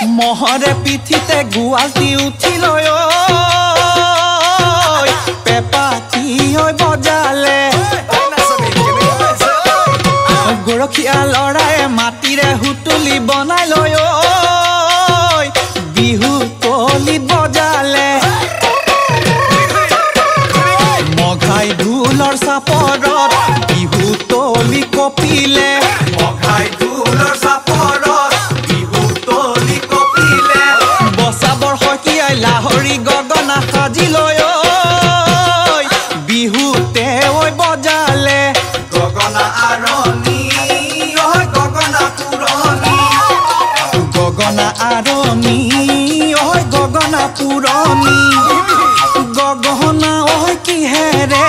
মহৰে পিঠিতে গুৱালটি উঠিল পেপাটি বজালে গৰখীয়া লৰাই মাটিৰে হুতুলি বনাই লয় বিহু তলিত বজালে মঘাই ঢোলৰ চাপৰত বিহু তলি কপিলে মঘাই ঢোলৰ চাপৰত বিহু তলি কপিলে বছাবৰ হকিয়াই লাহৰি গগনা সাজি লয় বিহুতে বজালে গগনা আৰণি গগনা পুৰণি গগনা আৰণি গগনা পুৰণি গগনা কিহেৰে